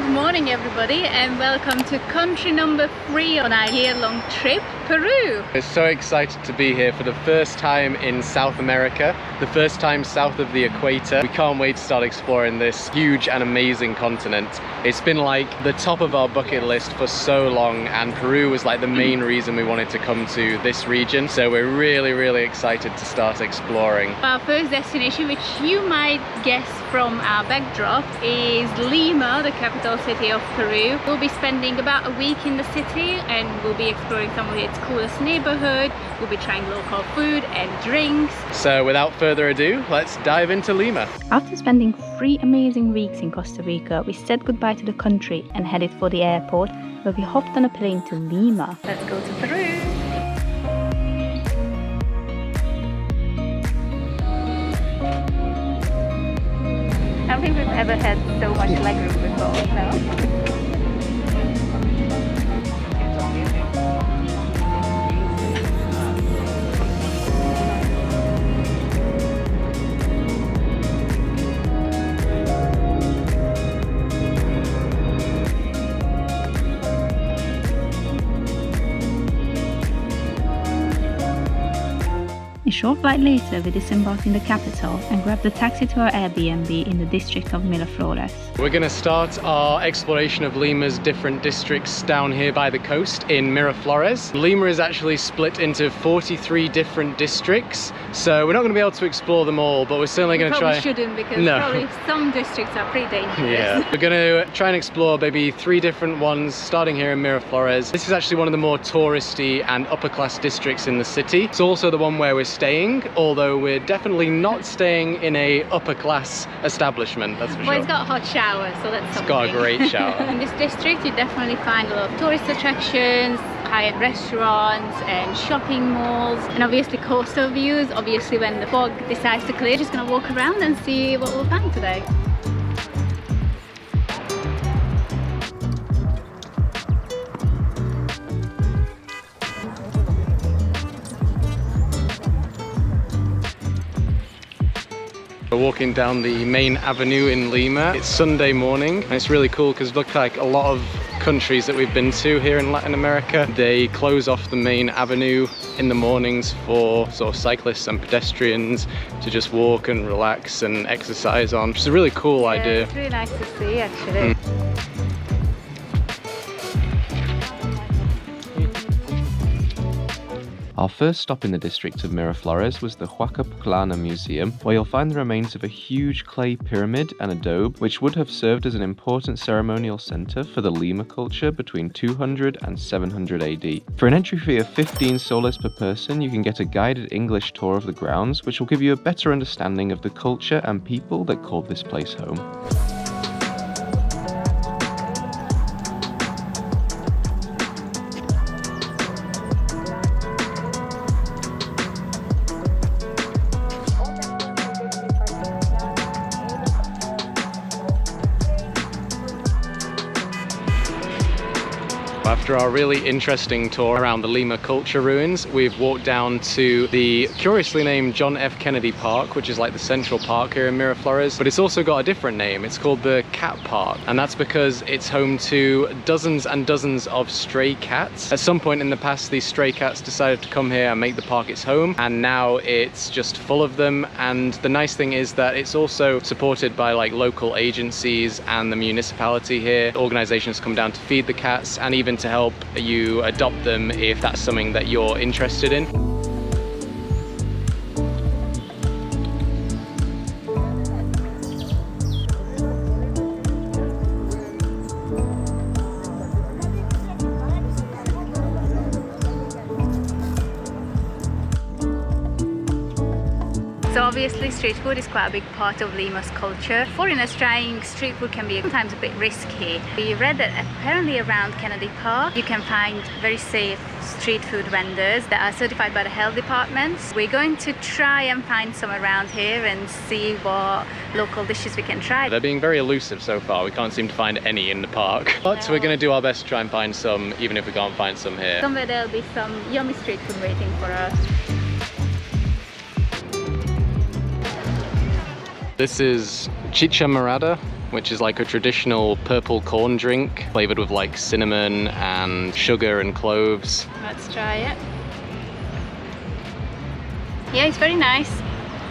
morning everybody, and welcome to country number 3 on our year-long trip, Peru. We're so excited to be here for the first time in South America, the first time south of the equator. We can't wait to start exploring this huge and amazing continent. It's been like the top of our bucket list for so long, and Peru was like the main reason we wanted to come to this region. So we're really excited to start exploring. Our first destination, which you might guess from our backdrop, is Lima, the capital city of Peru. We'll be spending about a week in the city and we'll be exploring some of its coolest neighborhood. We'll be trying local food and drinks. So without further ado, let's dive into Lima. After spending 3 amazing weeks in Costa Rica, we said goodbye to the country and headed for the airport, where we hopped on a plane to Lima. Let's go to Peru. I don't think we've ever had so much legroom before, no? A short flight later, we disembarked in the capital and grabbed a taxi to our Airbnb in the district of Miraflores. We're going to start our exploration of Lima's different districts down here by the coast in Miraflores. Lima is actually split into 43 different districts, so we're not going to be able to explore them all, but we're certainly going to try. We shouldn't, because probably some districts are pretty dangerous. Yeah, we're going to try and explore maybe 3 different ones, starting here in Miraflores. This is actually one of the more touristy and upper class districts in the city. It's also the one where we're staying, although we're definitely not staying in a upper class establishment, that's for sure. Well, it's got a hot shower, so that's something. It's got a great shower. In this district you definitely find a lot of tourist attractions, high-end restaurants and shopping malls, and obviously coastal views. Obviously when the fog decides to clear, just gonna walk around and see what we'll find today. We're walking down the main avenue in Lima. It's Sunday morning and it's really cool because look, like a lot of countries that we've been to here in Latin America, they close off the main avenue in the mornings for sort of cyclists and pedestrians to just walk and relax and exercise on. It's a really cool idea. It's really nice to see actually. Our first stop in the district of Miraflores was the Huaca Pucllana Museum, where you'll find the remains of a huge clay pyramid and adobe, which would have served as an important ceremonial centre for the Lima culture between 200 and 700 AD. For an entry fee of 15 soles per person, you can get a guided English tour of the grounds, which will give you a better understanding of the culture and people that called this place home. After our really interesting tour around the Lima culture ruins, we've walked down to the curiously named John F. Kennedy Park, which is like the central park here in Miraflores, but it's also got a different name. It's called the Cat Park, and that's because it's home to dozens and dozens of stray cats. At some point in the past, these stray cats decided to come here and make the park its home, and now it's just full of them. And the nice thing is that it's also supported by like local agencies and the municipality here. Organizations come down to feed the cats and even to help you adopt them if that's something that you're interested in. So obviously street food is quite a big part of Lima's culture. Foreigners trying street food can be sometimes a bit risky. We read that apparently around Kennedy Park you can find very safe street food vendors that are certified by the health departments. We're going to try and find some around here and see what local dishes we can try. They're being very elusive so far. We can't seem to find any in the park. But we're going to do our best to try and find some, even if we can't find some here. Somewhere there'll be some yummy street food waiting for us. This is chicha morada. which is like a traditional purple corn drink flavored with like cinnamon and sugar and cloves. Let's try it. Yeah, it's very nice.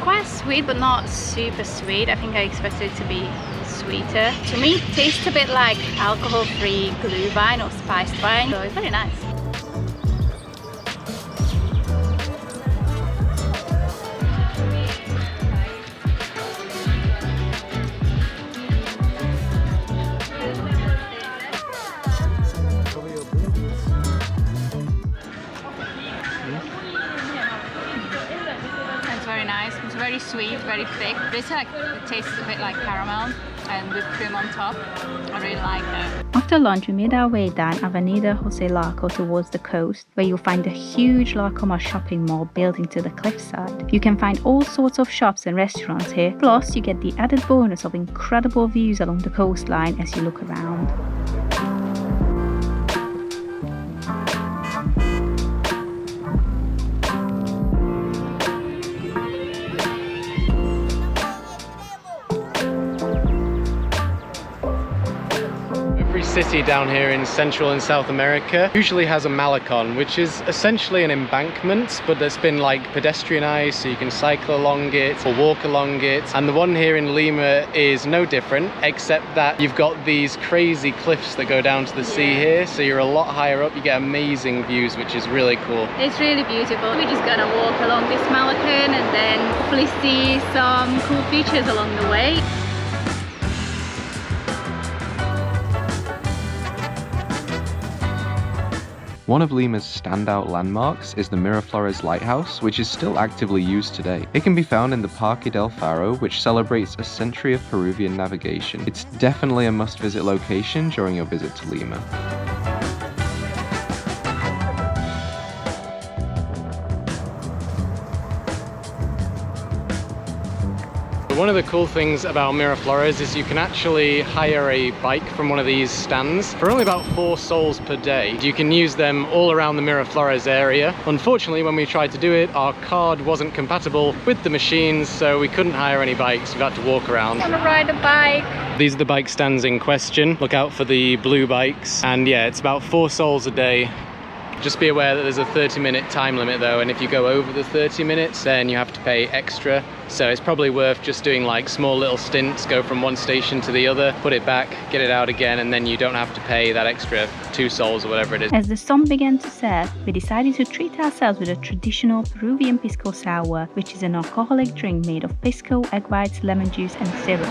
Quite sweet, but not super sweet. I think I expected it to be sweeter. To me, it tastes a bit like alcohol-free glühwein or spiced wine, so it's very nice. It's very sweet, very thick. This it tastes a bit like caramel and with cream on top. I really like it. After lunch, we made our way down Avenida Jose Larco towards the coast, where you'll find a huge Larcomar shopping mall built into the cliffside. You can find all sorts of shops and restaurants here, plus you get the added bonus of incredible views along the coastline as you look around. City down here in Central and South America usually has a Malecon, which is essentially an embankment, but that's been like pedestrianized, so you can cycle along it or walk along it. And the one here in Lima is no different, except that you've got these crazy cliffs that go down to the sea here, so you're a lot higher up. You get amazing views, which is really cool. It's really beautiful. We're just gonna walk along this Malecon and then hopefully see some cool features along the way. One of Lima's standout landmarks is the Miraflores Lighthouse, which is still actively used today. It can be found in the Parque del Faro, which celebrates a century of Peruvian navigation. It's definitely a must-visit location during your visit to Lima. One of the cool things about Miraflores is you can actually hire a bike from one of these stands for only about 4 sols per day. You can use them all around the Miraflores area. Unfortunately, when we tried to do it, our card wasn't compatible with the machines, so we couldn't hire any bikes. We've had to walk around. I want to ride a bike. These are the bike stands in question. Look out for the blue bikes. And yeah, it's about 4 sols a day. Just be aware that there's a 30-minute time limit though, and if you go over the 30 minutes, then you have to pay extra. So it's probably worth just doing like small little stints, go from one station to the other, put it back, get it out again, and then you don't have to pay that extra 2 sols or whatever it is. As the sun began to set, we decided to treat ourselves with a traditional Peruvian Pisco sour, which is an alcoholic drink made of pisco, egg whites, lemon juice and syrup.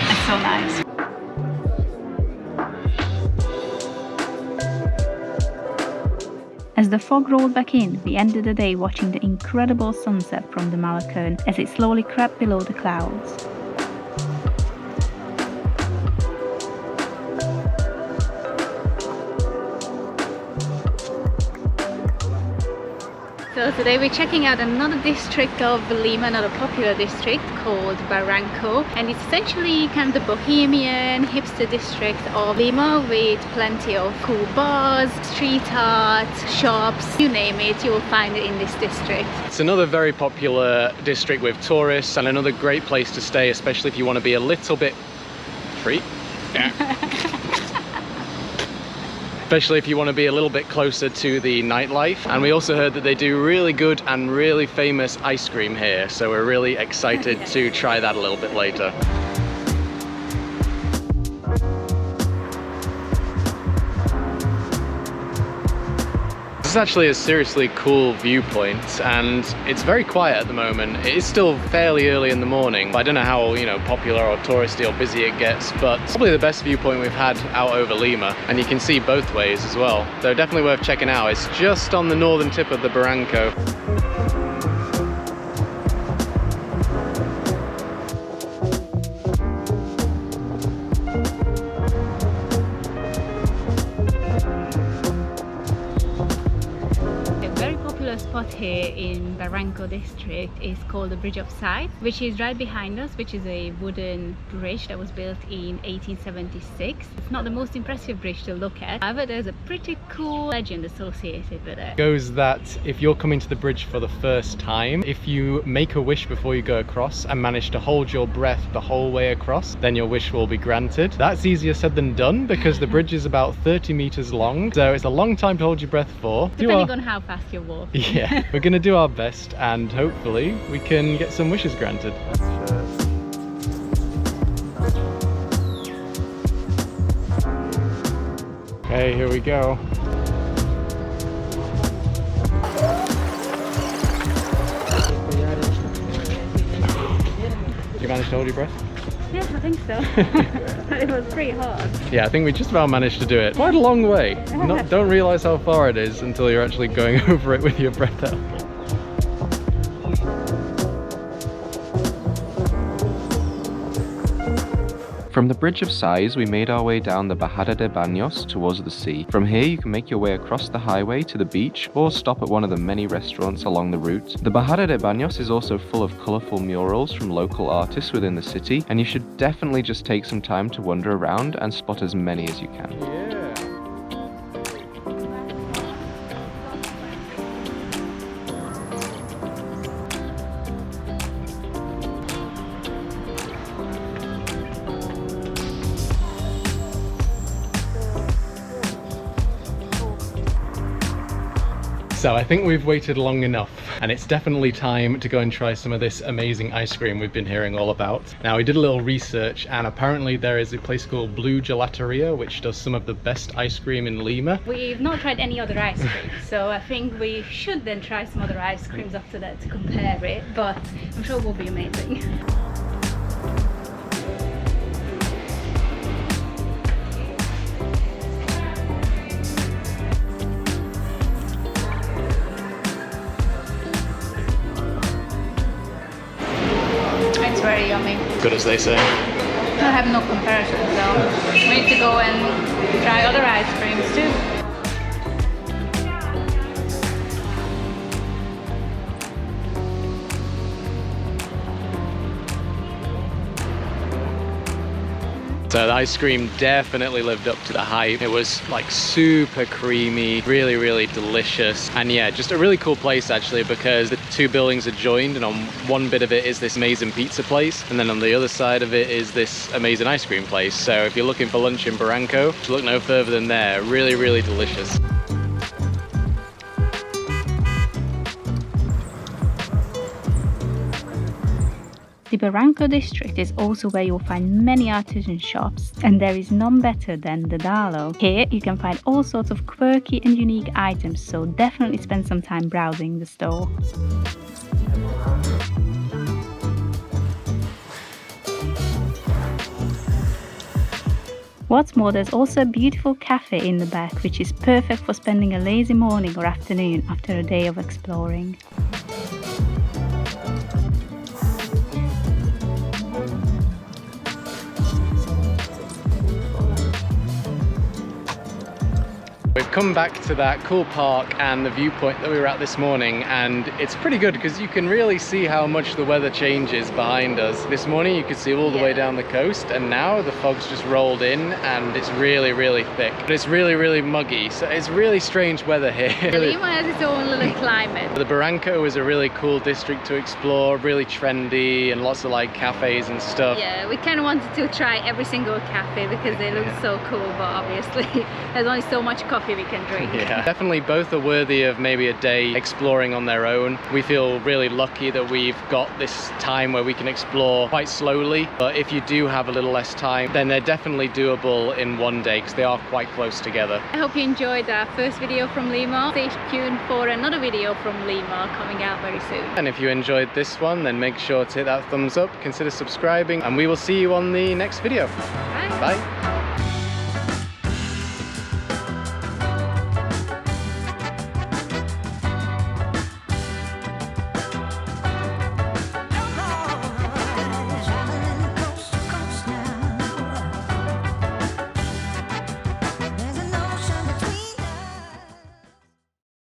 It's so nice. As the fog rolled back in, we ended the day watching the incredible sunset from the Malecon as it slowly crept below the clouds. So today we're checking out another district of Lima, another popular district called Barranco, and it's essentially kind of the bohemian hipster district of Lima with plenty of cool bars, street art, shops, you name it, you will find it in this district. It's another very popular district with tourists and another great place to stay, especially if you want to be a little bit free. Yeah. Especially if you want to be a little bit closer to the nightlife. And we also heard that they do really good and really famous ice cream here, so we're really excited to try that a little bit later. This is actually a seriously cool viewpoint, and it's very quiet at the moment. It is still fairly early in the morning. I don't know how, popular or touristy or busy it gets, but it's probably the best viewpoint we've had out over Lima, and you can see both ways as well. So definitely worth checking out. It's just on the northern tip of the Barranco. spot here in Barranco district is called the Bridge of Sight, which is right behind us, which is a wooden bridge that was built in 1876. It's not the most impressive bridge to look at, however there's a pretty cool legend associated with it. It goes that if you're coming to the bridge for the first time, if you make a wish before you go across and manage to hold your breath the whole way across, then your wish will be granted. That's easier said than done because the bridge is about 30 meters long, so it's a long time to hold your breath for. Depending on how fast you're walking. Yeah, we're gonna do our best and hopefully we can get some wishes granted. Okay, here we go. Did you manage to hold your breath? Yeah, I think so. It was pretty hard. Yeah, I think we just about managed to do it. Quite a long way. Don't realise how far it is until you're actually going over it with your breath out. From the Bridge of Sighs, we made our way down the Bajada de Banos towards the sea. From here, you can make your way across the highway to the beach or stop at one of the many restaurants along the route. The Bajada de Banos is also full of colourful murals from local artists within the city, and you should definitely just take some time to wander around and spot as many as you can. So I think we've waited long enough and it's definitely time to go and try some of this amazing ice cream we've been hearing all about. Now we did a little research and apparently there is a place called Blue Gelateria which does some of the best ice cream in Lima. We've not tried any other ice cream, so I think we should then try some other ice creams after that to compare it, but I'm sure it will be amazing. Very yummy. Good as they say. I have no comparison, so we need to go and try other ice creams too. So the ice cream definitely lived up to the hype. It was like super creamy, really, really delicious. And yeah, just a really cool place actually because the two buildings are joined and on one bit of it is this amazing pizza place and then on the other side of it is this amazing ice cream place. So if you're looking for lunch in Barranco, just look no further than there. Really, really delicious. The Barranco district is also where you'll find many artisan shops, and there is none better than Dedalo. Here you can find all sorts of quirky and unique items, so definitely spend some time browsing the store. What's more, there's also a beautiful cafe in the back, which is perfect for spending a lazy morning or afternoon after a day of exploring. We've come back to that cool park and the viewpoint that we were at this morning, and it's pretty good because you can really see how much the weather changes behind us. This morning you could see all the way down the coast and now the fog's just rolled in and it's really, really thick. But it's really, really muggy, so it's really strange weather here. Lima has its own little climate. The Barranco is a really cool district to explore, really trendy and lots of like cafes and stuff. Yeah, we kind of wanted to try every single cafe because they look so cool, but obviously there's only so much coffee we can drink. Yeah, definitely both are worthy of maybe a day exploring on their own. We feel really lucky that we've got this time where we can explore quite slowly, but if you do have a little less time, then they're definitely doable in one day because they are quite close together. I hope you enjoyed our first video from Lima. Stay tuned for another video from Lima coming out very soon. And if you enjoyed this one, then make sure to hit that thumbs up, consider subscribing, and we will see you on the next video. Bye. Bye.